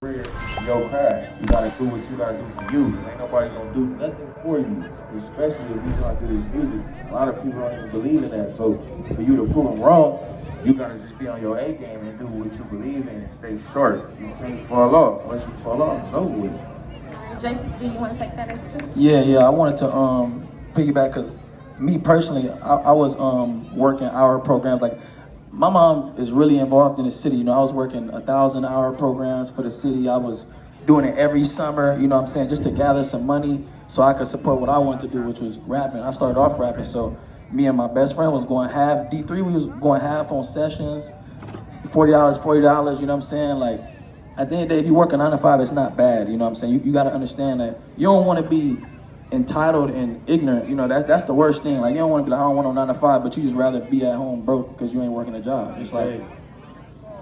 career, your craft. You gotta do what you gotta do for you. 'Cause ain't nobody gonna do nothing for you. Especially if you trying to do this music. A lot of people don't even believe in that. So for you to prove them wrong, you gotta just be on your A game and do what you believe in and stay sharp. You can't fall off. Once you fall off, it's over with. Jason, do you want to take that too? Yeah. I wanted to piggyback because me personally, I was working hour programs. Like my mom is really involved in the city. You know, I was working 1,000-hour programs for the city. I was doing it every summer. You know what I'm saying, just to gather some money so I could support what I wanted to do, which was rapping. I started off rapping, so me and my best friend was going half. D3, we was going half on sessions, $40. You know what I'm saying, like. At the end of the day, if you work a 9 to 5, it's not bad. You know what I'm saying? You got to understand that you don't want to be entitled and ignorant. You know, that's the worst thing. Like, you don't want to be like, I don't want no 9 to 5, but you just rather be at home broke because you ain't working a job. It's like,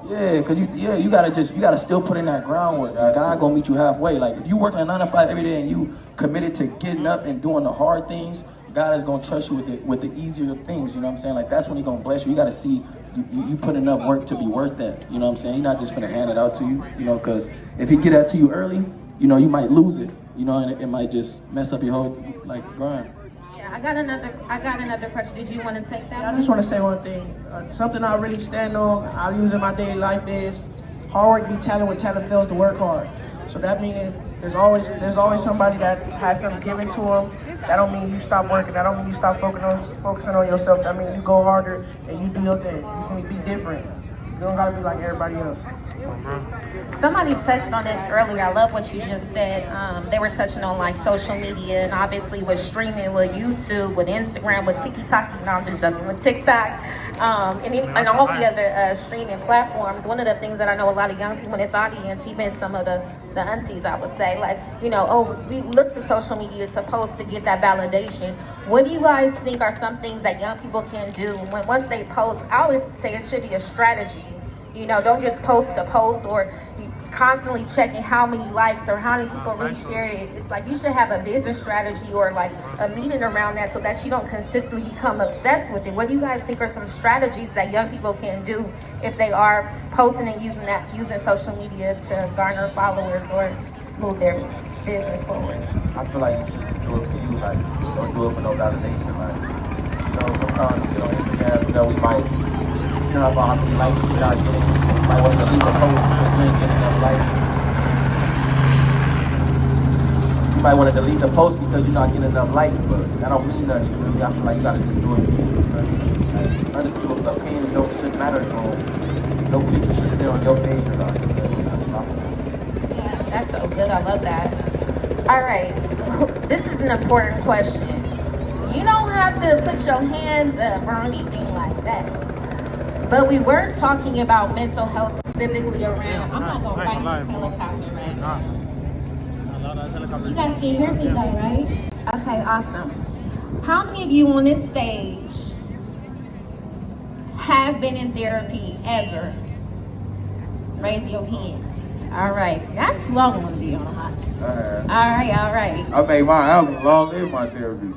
yeah, because you got to still put in that groundwork. God going to meet you halfway. Like, if you working a 9 to 5 every day and you committed to getting up and doing the hard things, God is going to trust you with the easier things. You know what I'm saying? Like, that's when He going to bless you. You got to see you put enough work to be worth that. You know what I'm saying? He's not just gonna hand it out to you, you know, because if He get that to you early, you know, you might lose it, you know, and it might just mess up your whole, like, grind. Yeah, I got another question. Did you want to take that? I just want to say one thing. Something I really stand on, I use in my daily life is hard work be talent when talent fails to work hard. So that meaning there's always somebody that has something given to them. That don't mean you stop working. That don't mean you stop focusing on yourself. That mean you go harder and you do your thing. You feel me? Be different. You don't gotta be like everybody else. Somebody touched on this earlier. I love what you just said. They were touching on like social media and obviously with streaming, with YouTube, with Instagram, with TikTok. No, I'm just joking. With TikTok, and all the other streaming platforms. One of the things that I know a lot of young people in this audience, even some of the aunties, I would say, like, you know, oh, we look to social media to post to get that validation. What do you guys think are some things that young people can do once they post? I always say it should be a strategy. You know, don't just post a post or constantly checking how many likes or how many people reshared it. It's like you should have a business strategy or like a meeting around that so that you don't consistently become obsessed with it. What do you guys think are some strategies that young people can do if they are posting and using social media to garner followers or move their business forward? I feel like you should do it for you. Like, don't do it for no validation. Like, you know, sometimes you get on Instagram, you know, we might care about how many likes you're not getting. You might want to delete a post because you ain't getting enough likes. You might want to delete the post because you're not getting enough likes, but that don't mean nothing. Really, I feel like you gotta just do it. Other people's opinions shouldn't matter. No picture should stay on your page or not. Yeah, that's so good. I love that. All right, this is an important question. You don't have to put your hands up or anything like that. But we were talking about mental health specifically around. I'm not gonna fight this helicopter right now. You guys can hear me though, right? Okay, awesome. How many of you on this stage have been in therapy ever? Raise your hands. All right, that's who I want to be on. All right. I made my album, Long Live My Therapy.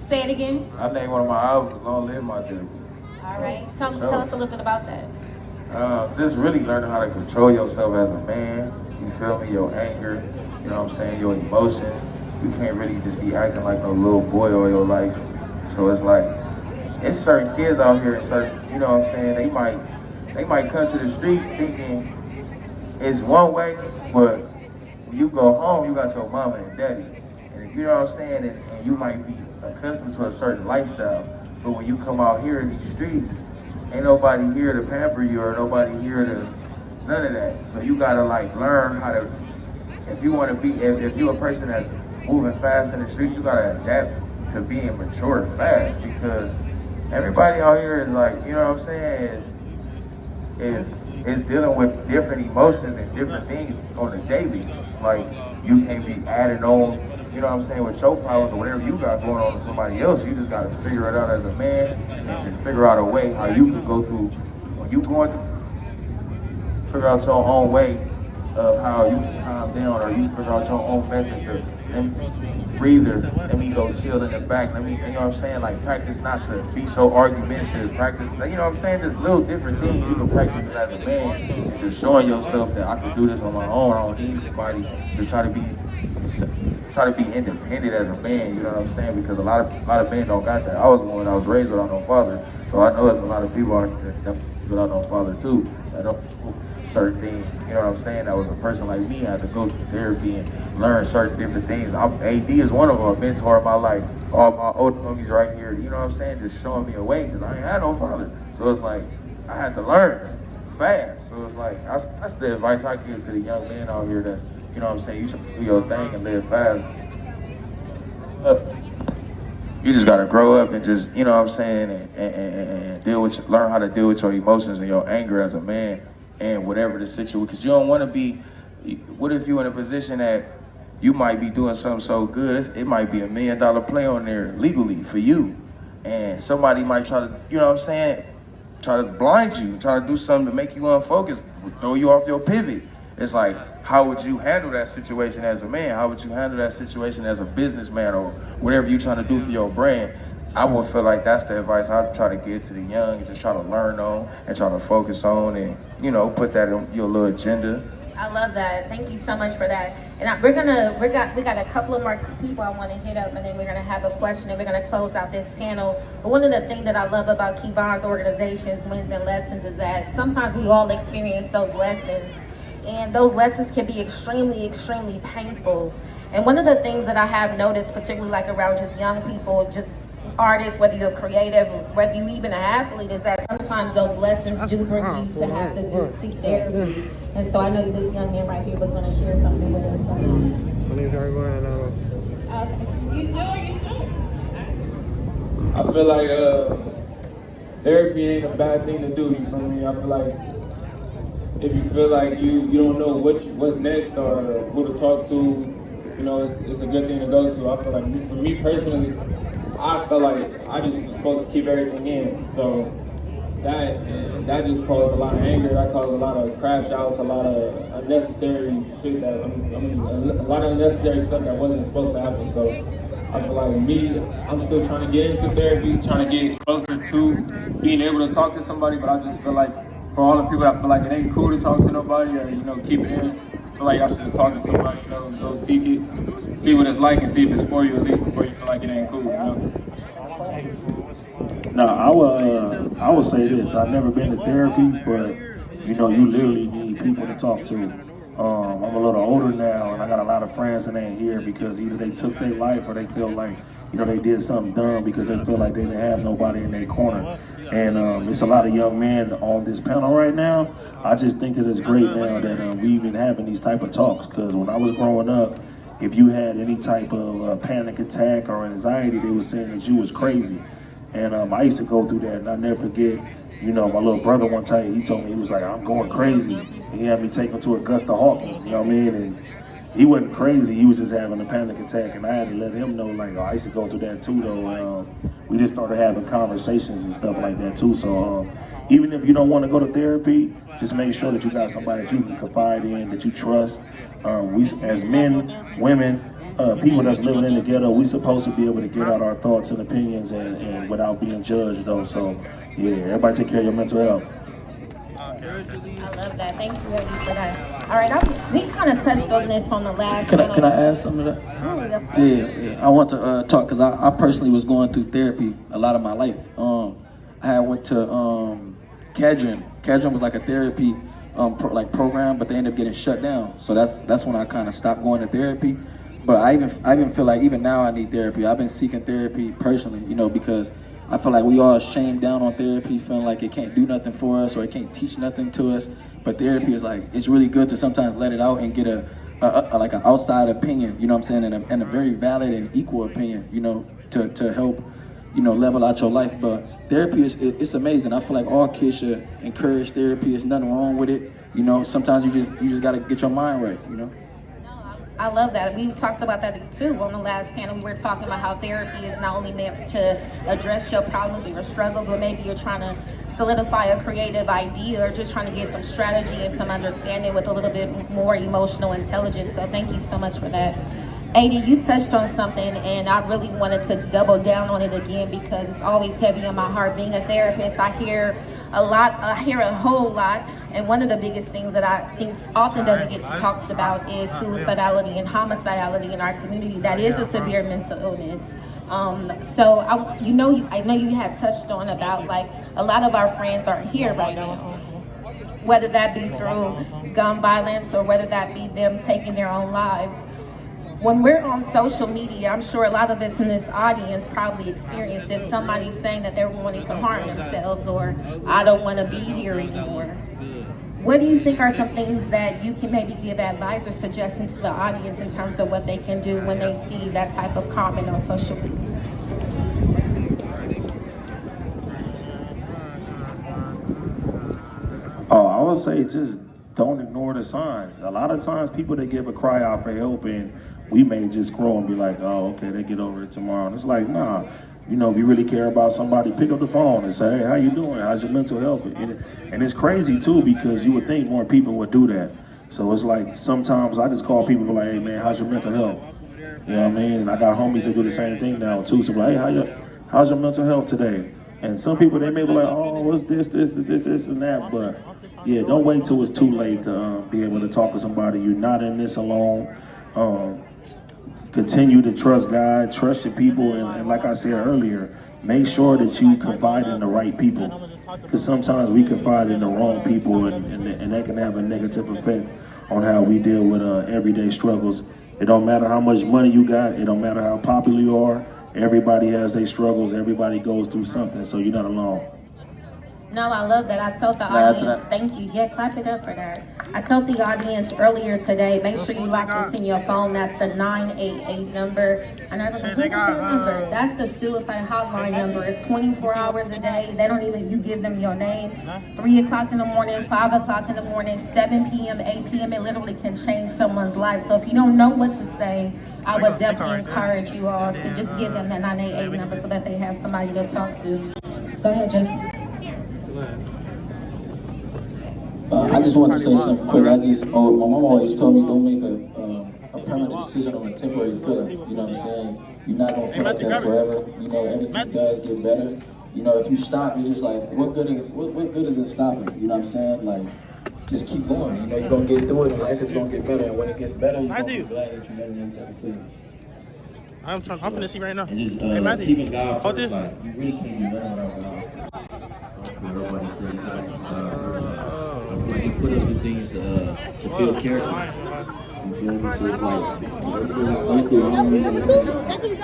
Say it again. I named one of my albums, Long Live My Therapy. All right. Tell us a little bit about that. Just really learning how to control yourself as a man. You feel me? Your anger, you know what I'm saying? Your emotions. You can't really just be acting like no little boy all your life. So it's like, it's certain kids out here, you know what I'm saying? They might come to the streets thinking it's one way, but when you go home, you got your mama and daddy. And if you know what I'm saying, and you might be accustomed to a certain lifestyle. But when you come out here in these streets, ain't nobody here to pamper you or nobody here to, none of that. So you gotta like learn how to, if you wanna be, if you're a person that's moving fast in the street, you gotta adapt to being mature fast because everybody out here is like, you know what I'm saying, is dealing with different emotions and different things on a daily. It's like you can't be adding on, you know what I'm saying, with your problems or whatever you got going on with somebody else. You just got to figure it out as a man and just figure out a way how you can go through, when you going through, figure out your own way of how you can calm down, or you figure out your own method to breather. Let me go chill in the back. Let me, you know what I'm saying? Like, practice not to be so argumentative. Practice, you know what I'm saying? Just little different things you can practice as a man, and just showing yourself that I can do this on my own. I don't need somebody to try to be independent as a man. You know what I'm saying? Because a lot of men don't got that. I was one. I was raised without no father, so I know there's a lot of people out there that without no father too. That don't do certain things. You know what I'm saying? That was a person like me. I had to go through therapy and learn certain different things. AD is one of them, a mentor in my life. All my old homies right here. You know what I'm saying? Just showing me a way, because I ain't had no father. So it's like I had to learn fast. So it's like that's the advice I give to the young men out here. That's, you know what I'm saying, you should do your thing and live fast. You just gotta grow up and just, you know what I'm saying, and learn how to deal with your emotions and your anger as a man, and whatever the situation. Because you don't want to be. What if you're in a position that you might be doing something so good, it might be $1 million play on there legally for you, and somebody might try to, you know what I'm saying, try to blind you, try to do something to make you unfocused, throw you off your pivot. It's like, how would you handle that situation as a man? How would you handle that situation as a businessman, or whatever you're trying to do for your brand? I would feel like that's the advice I try to give to the young, and just try to learn on and try to focus on, and, you know, put that in your little agenda. I love that. Thank you so much for that. And we got a couple of more people I want to hit up, and then we're gonna have a question, and we're gonna close out this panel. But one of the things that I love about Kevon's organizations, Wins and Lessons, is that sometimes we all experience those lessons, and those lessons can be extremely, extremely painful. And one of the things that I have noticed, particularly like around just young people, just artists, whether you're creative, whether you even an athlete, is that sometimes those lessons do bring you to have to seek therapy. And so I know this young man right here was going to share something with us. I feel like therapy ain't a bad thing to do, you feel me? I feel like if you feel like you don't know what's next or who to talk to, you know, it's a good thing to go to. I feel like, for me personally, I felt like I just was supposed to keep everything in. So that just caused a lot of anger. That caused a lot of crash outs, a lot of unnecessary shit that, a lot of unnecessary stuff that wasn't supposed to happen. So I feel like I'm still trying to get into therapy, trying to get closer to being able to talk to somebody, but I just feel like for all the people that feel like it ain't cool to talk to nobody, or, you know, keep it in, I feel like y'all should just talk to somebody, you know, go seek it, see what it's like, and see if it's for you, at least before you feel like it ain't cool, you know? No, I would say this. I've never been to therapy, but, you know, you literally need people to talk to. I'm a little older now, and I got a lot of friends that ain't here because either they took their life or they feel like, you know, they did something dumb because they feel like they didn't have nobody in their corner. And it's a lot of young men on this panel right now. I just think that it's great now that we even having these type of talks, because when I was growing up, if you had any type of panic attack or anxiety, they were saying that you was crazy. And I used to go through that, and I never forget, you know, my little brother one time, he told me, he was like, I'm going crazy. And he had me take him to Augusta Hawkins, you know what I mean? And he wasn't crazy, he was just having a panic attack, and I had to let him know, like, I used to go through that too, though. We just started having conversations and stuff like that too. So even if you don't want to go to therapy, just make sure that you got somebody that you can confide in, that you trust. We, as men, women, people that's living in the ghetto, we supposed to be able to get out our thoughts and opinions and without being judged, though. So yeah, everybody take care of your mental health. I love that. Thank you, Eddie, for that. All right, we kind of touched on this on the last Can I add something to that? Yeah. I want to talk, because I personally was going through therapy a lot of my life. I went to Cadron. Cadron was like a therapy program, but they ended up getting shut down. So that's when I kind of stopped going to therapy. But I even feel like even now I need therapy. I've been seeking therapy personally, you know, because I feel like we all shamed down on therapy, feeling like it can't do nothing for us or it can't teach nothing to us. But therapy is like, it's really good to sometimes let it out and get a like an outside opinion, you know what I'm saying, and a very valid and equal opinion, you know, to help, you know, level out your life. But therapy it's amazing. I feel like all kids should encourage therapy. There's nothing wrong with it. You know, sometimes you just gotta get your mind right, you know. I love that. We talked about that too on the last panel. We were talking about how therapy is not only meant to address your problems or your struggles, but maybe you're trying to solidify a creative idea or just trying to get some strategy and some understanding with a little bit more emotional intelligence. So thank you so much for that. AD, you touched on something, and I really wanted to double down on it again because it's always heavy on my heart. Being a therapist, I hear a whole lot, and one of the biggest things that I think often doesn't get talked about is suicidality and homicidality in our community. That is a severe mental illness. So I know you had touched on about like a lot of our friends aren't here right now, whether that be through gun violence or whether that be them taking their own lives. When we're on social media, I'm sure a lot of us in this audience probably experienced it. Somebody saying that they're wanting to harm themselves or I don't want to be here anymore. What do you think are some things that you can maybe give advice or suggestion to the audience in terms of what they can do when they see that type of comment on social media? Oh, I would say just don't ignore the signs. A lot of times people, they give a cry out for help and we may just scroll and be like, oh, okay, they get over it tomorrow. And it's like, nah, you know, if you really care about somebody, pick up the phone and say, hey, how you doing? How's your mental health? And it's crazy too, because you would think more people would do that. So it's like, sometimes I just call people like, hey man, how's your mental health? You know what I mean? And I got homies that do the same thing now too. So like, hey, how's your mental health today? And some people, they may be like, oh, what's this and that. But yeah, don't wait till it's too late to be able to talk to somebody. You're not in this alone. Continue to trust God, trust your people, and like I said earlier, make sure that you confide in the right people. Because sometimes we confide in the wrong people, and that can have a negative effect on how we deal with everyday struggles. It don't matter how much money you got, it don't matter how popular you are, everybody has their struggles, everybody goes through something, so you're not alone. No, I love that. I told the audience, thank you. Yeah, clap it up for that. I told the audience earlier today, make sure you lock this in your phone. That's the 988 number. I never remember. That's the suicide hotline number. It's 24 hours a day. They don't even, you give them your name. 3 o'clock in the morning, 5 o'clock in the morning, 7 p.m., 8 p.m. It literally can change someone's life. So if you don't know what to say, I would definitely encourage you all to just give them that 988 number so that they have somebody to talk to. Go ahead, Jason. I just wanted to say something quick. My mom always told me don't make a permanent decision on a temporary feeling. You know what I'm saying? You're not gonna feel like that forever. You know, everything does get better. You know, if you stop, you're just like, what good is it stopping? You know what I'm saying? Like, just keep going. You know, you're gonna get through it, and life is gonna get better. And when it gets better, you're gonna be glad that you never made that decision. I'm finna see right now. And just Matthew, keeping God hold first, this. like, you really can't be running without God. Everybody said He put us through things to build character. You know, so it's like, everything I went through, I don't remember that. You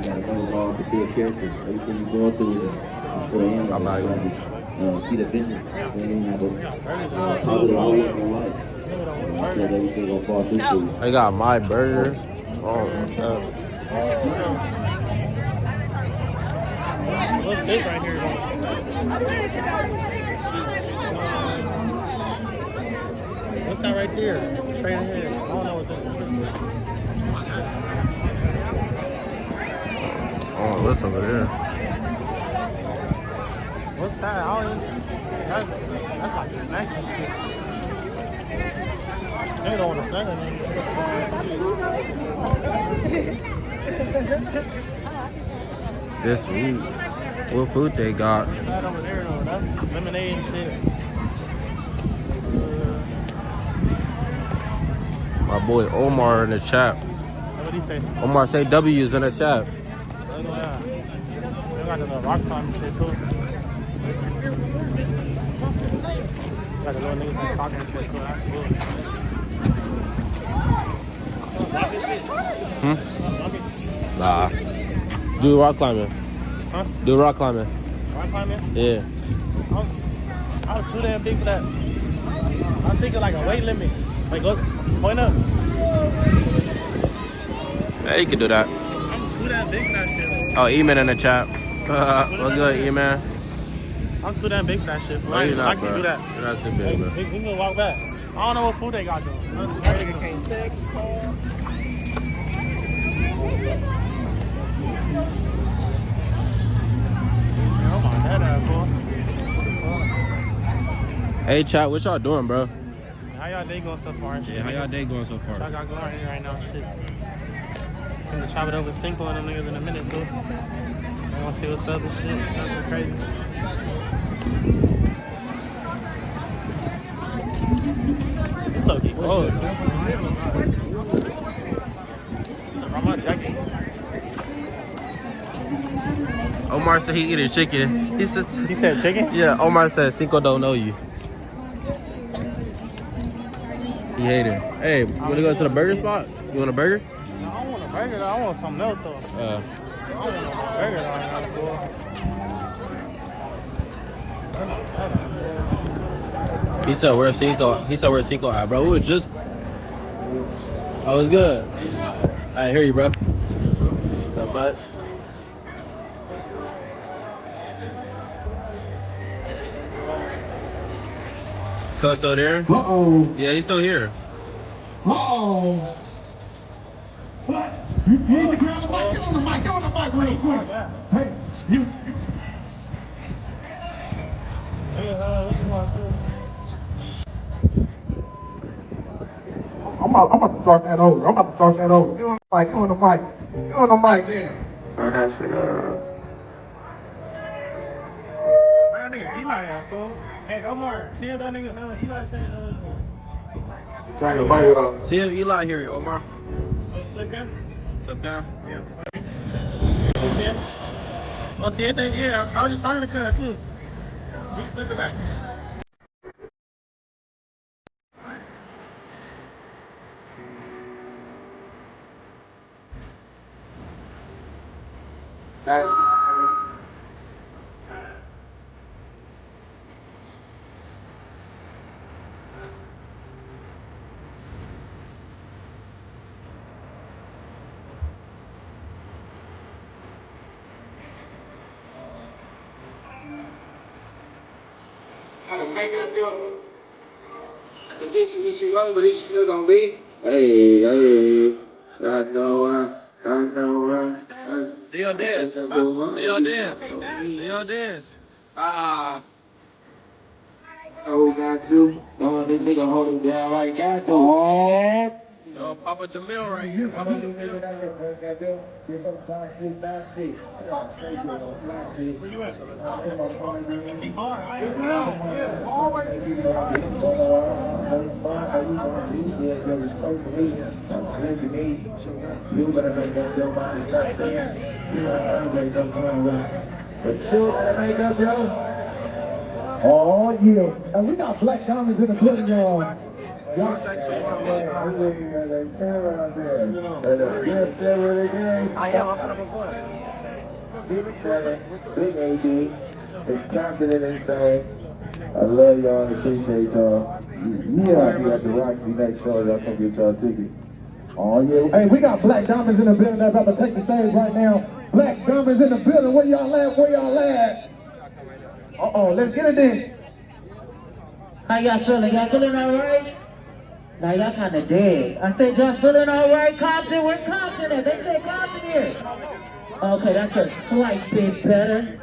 gotta go along to build character. Everything you go through is for the end. I'm not gonna see the vision. Then you have to talk it all over my life. I said everything gonna fall through for you. I got my burger. Oh, What's this right here? What's that right there? Straight ahead. I don't know what that is. oh, what's over there? What's that? I don't even. That's like snacks and shit. They don't want to snack on This week, what food they got? that over there though. That's lemonade and shit. My boy Omar in the chat. What do you say? Omar say W's in the chat. Yeah. They got the little rock climbing shit too. Got the little niggas that's talking and shit too. Absolutely. Nah. Do rock climbing. Huh? Do rock climbing. Rock climbing? Yeah. I was too damn big for that. I was thinking like a weight limit. Like, go, point up. Yeah, you can do that. I'm too damn big for that shit. Oh, E-Man in the chat. What's good, E-Man? I'm too damn big for that shit. No, you're not, I can bro. do that. You're not too big, bro. We can walk back. I don't know what food they got though. That nigga can't text, call. Oh my head out, boy. Hey, chat, what y'all doing, bro? How y'all day going so far? And shit, Yeah, how y'all day going so far? Y'all got going here right now, shit. I'm gonna chop it over Cinco and them niggas in a minute too. I wanna see what's up and shit. Nothing crazy. Look, he cold. How much jacket? Omar said he eating chicken. He said chicken? Yeah, Omar said Cinco don't know you. He hated it. Hey, you wanna go to the burger spot? You want a burger? No, I don't want a burger though. I want something else though. I don't want a burger though. He said where's Cinco? He said where's Cinco at, bro? We was just. Oh, it's good. I hear you, bro. Not much. Coach still there? Uh-oh. Yeah, he's still here. Uh-oh. What? You need to grab the mic. Get on the mic. Get on the mic real quick. Hey, you. I'm about to start that over. Get on the mic. Get on the mic. Get on the mic then. That's it. Man, nigga, Eli out, fool. Hey, Omar, see if that nigga, Eli said, Turn the mic off. See if Eli here, Omar. look at him. What's up, down? Yeah. See him? Oh, see that? Yeah, I was just talking to Cuz, too. Look at that. How to make it up, but this is what you want, but it's still gonna be. Hey, I know. Do your dance. Do your dance. Do your dance. Ah. Oh, got to. Oh, this nigga hold it down like that. Oh. Yo, Papa Jamil right here. Papa Jamil. Where you at? He hard. I ain't yeah, always. You better make up your mind. But you better make up your mind. Oh, yeah. And we got black diamonds in the building, y'all. Y'all check I am. I'm gonna go. Big AD is confident in saying, I love y'all and appreciate y'all. Yeah, I'll be at the Roxy next show. Y'all come get y'all tickets. Oh, yeah. Hey, we got black diamonds in the building that's about to take the stage right now. Black diamonds in the building. Where y'all at? Where y'all at? Uh-oh, let's get it in. How y'all feeling? Y'all feeling all right? Now y'all kind of dead. I said y'all feeling all right? Compton, where Compton at? They said Compton here. Okay, that's a slight bit better.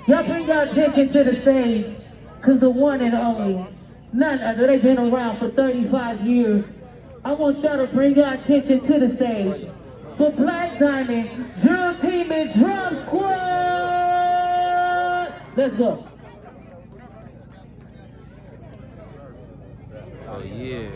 Y'all bring your attention to the stage, because the one and only, none other, they've been around for 35 years. I want y'all to bring your attention to the stage for Black Diamond Drill Team and Drum Squad. Let's go. Oh, yeah.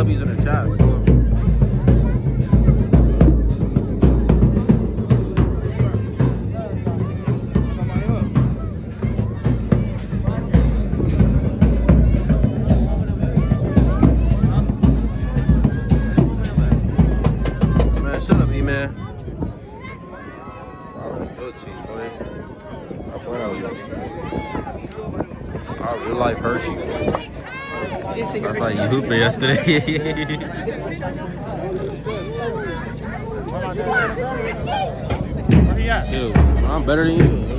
W's in the chat. Man, shut up, E-Man. Good team, boy. Our real life Hershey. That's how you hooping yesterday. Dude, I'm better than you.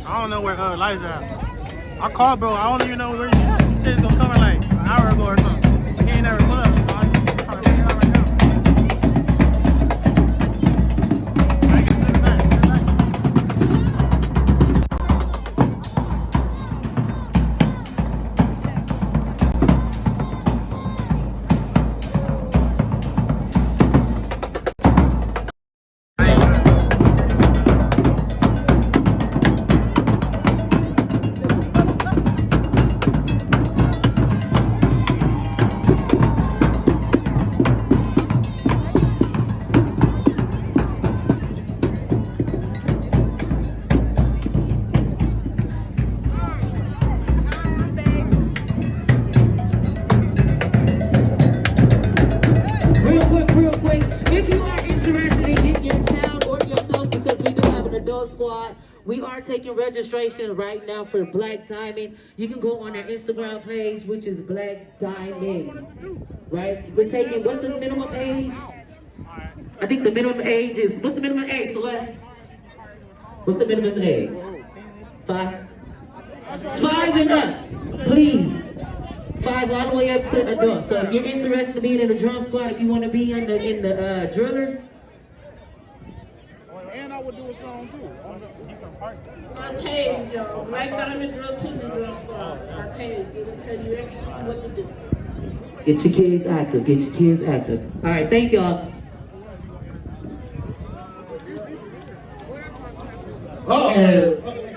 I don't know where Elijah's at. I called bro. I don't even know where he is. He said he's gonna come in like an hour ago or something. He ain't never put up, so I'm just trying to figure it out right now. I get to the back. Squad. We are taking registration right now for Black Diamond. You can go on their Instagram page, which is Black Diamond. Right? We're taking, what's the minimum age? I think the minimum age is, what's the minimum age, Celeste? What's the minimum age? 5? 5 and up, please. 5 all the way up to adult. So if you're interested in being in the drum squad, if you want to be in the drillers, And I would do a song too. Our page, y'all. Black Diamond Drill Team and Drill Squad. Our page. It'll tell you everything what to do. get your kids active. Get your kids active. All right, thank y'all.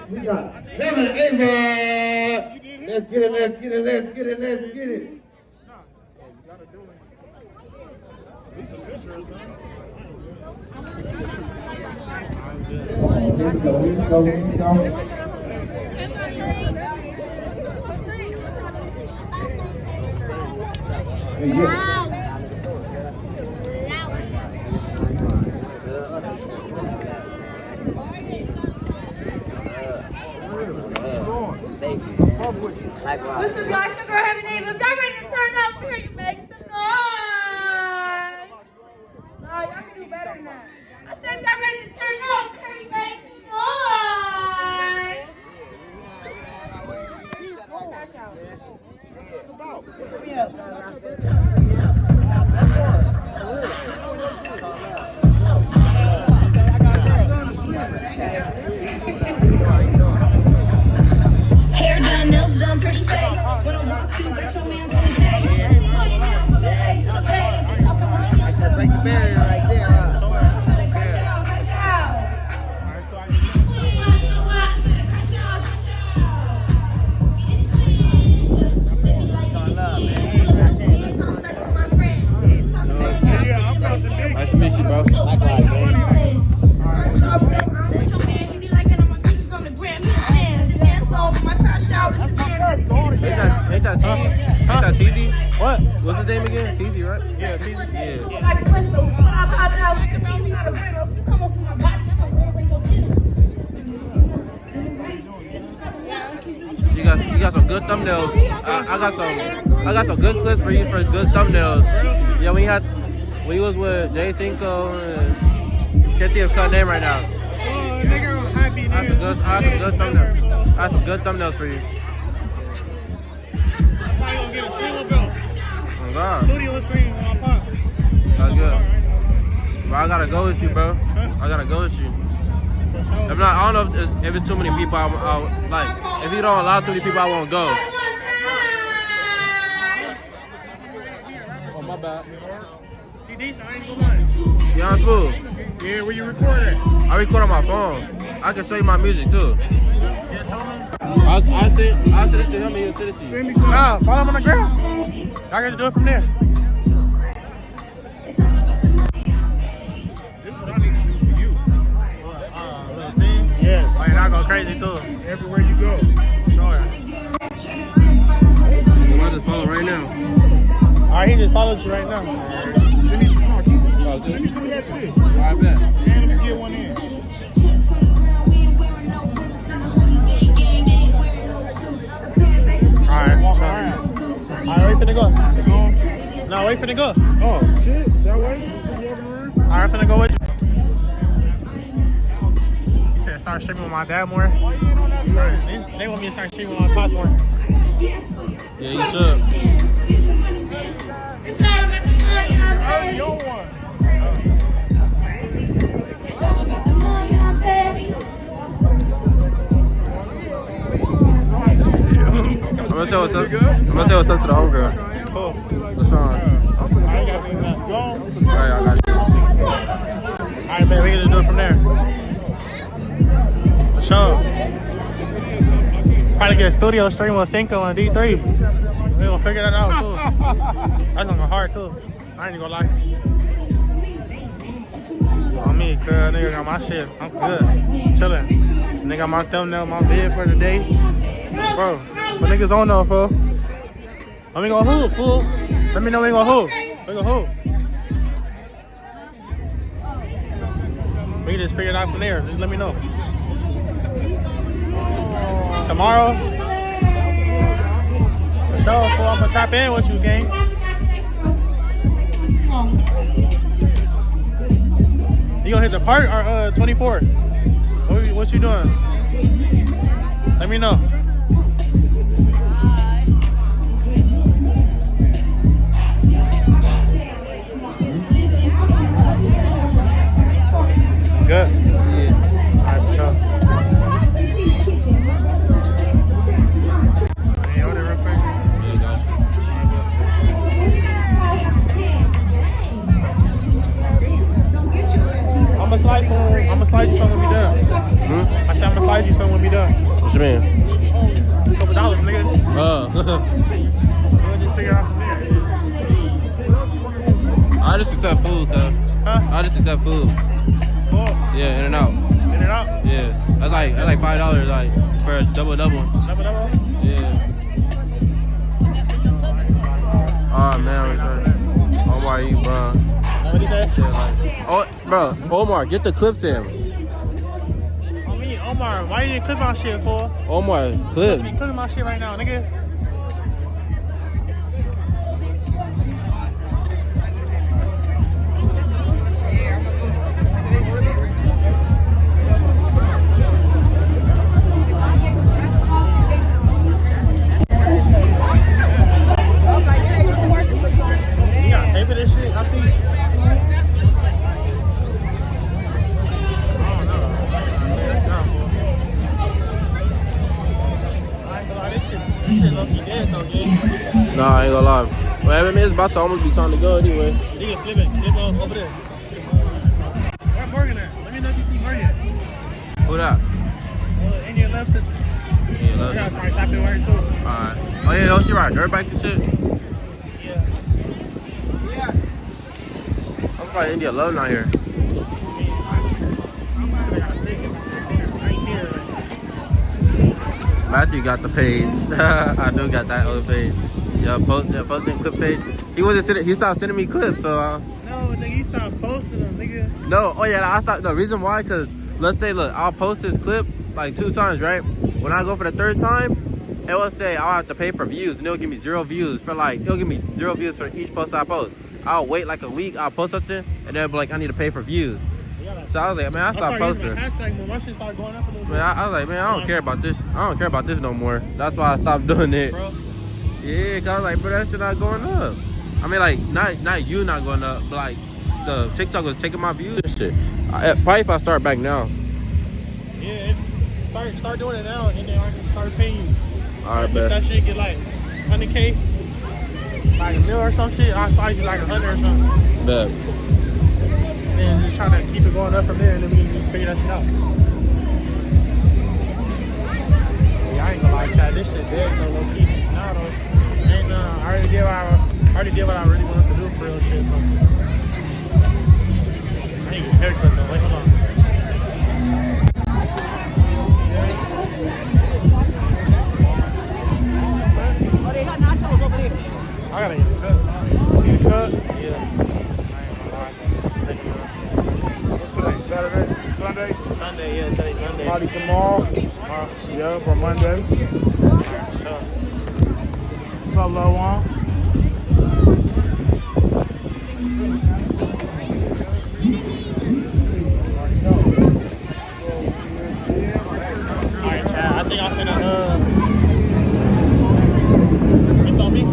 We got Lemon Ava. Let's get it, let's get it, let's get it, let's get it. These are pictures, man. Here we go, here we go, here we go. Yeah. What's up, y'all? It's your girl, Heavy Name. If y'all ready to turn up here, you make some noise. No, y'all can do better than that. I said if y'all ready to turn up here, you make some noise. Cash out. That's what it's about. Hurry me up. Hair done, nails done, pretty face. When I walk you, got your man's on the chase. Money down from the A to the base. Talking money, I said break the barrier right there. Better crash out, crash out. So what? Better crash out, crash out. It's me. Baby, like my friend. Nice to meet you, bro. Ain't that TZ? What? What's his name again? TZ, right? Yeah, TZ. Yeah. Like a crystal, when I pop out, it's not a riddle. If you come up from my body, I'm a real ring, go get him. You got some good thumbnails. I got some good clips for you for good thumbnails. Yeah, when you was with Jay Cinco and can't think of her name right now. I have some good thumbnails for you. I'm gonna get a single bill. Oh God. Studio stream on my pop. That's good. Bro, I gotta go with you, bro. I gotta go with you. If not, I don't know if it's too many people. Like, if you don't allow too many people, I won't go. Oh, my bad. You decent, I ain't gonna lie. You on smooth? Yeah, where you record at? I record on my phone. I can show you my music too. Yeah, show me. I send it to him and he'll send it to you. Send me some. Nah, follow him on the ground. I gotta do it from there. This is what I need to do for you. Little thing? Yes. Like, I go crazy too. Everywhere you go. Sure. I just follow right now. Alright, he just followed you right now. Right. Send me some. Send me some of that shit. Alright, bet. And let me get one in. Alright, wait for the go. No, wait for the go. Oh, shit, that way? Alright, finna go with you. You said start streaming with my dad more? They want me to start streaming with my pops more. Yeah, you should. It's all about the money, I'm Yo, one. It's all about the money, I'm baby. I'm gonna say what's up to the homegirl. Cool. LaShawn. I got me now. Go on. Alright, I got you. Alright, man, we can do it from there. LaShawn. Probably get a studio stream with Cinco and D3. We gonna figure that out too. That's gonna go hard too. I ain't gonna lie. On me, cuz nigga got my shit. I'm good. Chillin'. Nigga got my thumbnail, my vid for the day. Bro, my niggas don't know, fool. Let me go hoop, fool. Let me know we gonna hoop. We gonna hoop. We can just figure it out from there. Just let me know. Tomorrow, for sure, fool, I'm gonna tap in with you, gang. You gonna hit the park or 24? What you doing? Let me know. Good? Yeah. Alright, for sure. Hey, order real quick. Yeah, got you. I'ma slide you some when we done. I said I'ma slide you some when we done. What you mean? $2, nigga. We'll just figure it out from there. I just accept food, though. Huh? I just accept food. Cool. Yeah, in and out. In and it out? Yeah, that's like $5 like for a double. Double? Yeah. Oh man, Omar, you bro. What he say? Shit, like, oh, bro, Omar, get the clips in. I mean, Omar, why you didn't clip my shit, fool? Omar, clip. You clipping my shit right now, nigga. You gotta pay for this shit, I think. This shit low-key dead though, gang. Nah, I ain't gonna lie. Well, I mean, it's about to almost be time to go anyway. Nigga, flip it over there. Where Morgan at? Let me know if you see Morgan. Who that? Indian love sister. Yeah, love I gotta probably stop in wearing too. Alright. Oh yeah, no, she ride dirt bikes and shit. Yeah. I'm probably India Love not here. Matthew got the page. I do got that other page. Yeah, posting clip page. He stopped sending me clips, so No, nigga, you stop posting them, nigga. no, oh yeah, I stopped. The reason why, cause let's say, look, I'll post this clip like 2 times, right? When I go for the 3rd time, it will say I'll have to pay for views, and it'll give me 0 views for like, it'll give me 0 views for each post I post. I'll wait like a week, I'll post something, and then it'll be like, I need to pay for views. So I was like, man, I stopped posting. My shit started going up a little bit. Man, I was like, man, I don't care about this. I don't care about this no more. That's why I stopped doing it. Bro. Yeah, cause I was like, bro, that shit not going up. I mean, like, not you not going up, but like the TikTok was taking my views and shit. Probably if I start back now. Yeah, start doing it now, and then I can start paying you. All right, If bet. that shit get like 100K, like a mil or some shit, I'll start you like 100 or something. Bet. And then just try to keep it going up from there, and then we can figure that shit out. Yeah, I ain't gonna lie, Chad. This shit dead though, low key. Nah, though. Ain't I already did what I really wanted to do for real shit. So I need to get a haircut though. Wait, hold on. Oh, they got nachos over here. I gotta get a cut. Get a cut? Yeah. What's today? Saturday? Sunday? Sunday, yeah, today's Monday. Party tomorrow? Yep, or Monday. What's up, Lil Juan? Alright, Chad, I think I'm finna, it's on me?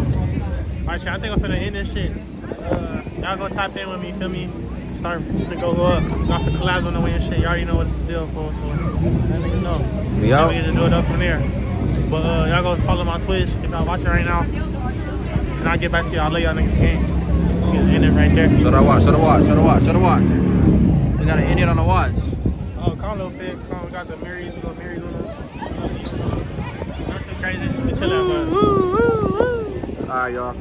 Alright, Chad, I think I'm finna end this shit. Y'all go type in with me, feel me? Start to go up. Got some collabs on the way and shit. You already know what it's the deal for, so let niggas know. We out. We get to do it up from there. But y'all go follow my Twitch if y'all watching right now. And I'll get back to y'all. I'll let y'all niggas game. End it right there. Show the watch. We got an Indian on the watch. Oh, call a little fit. We got the Marys. We got Marys on them. Not too crazy. We chill out, but. All right, y'all.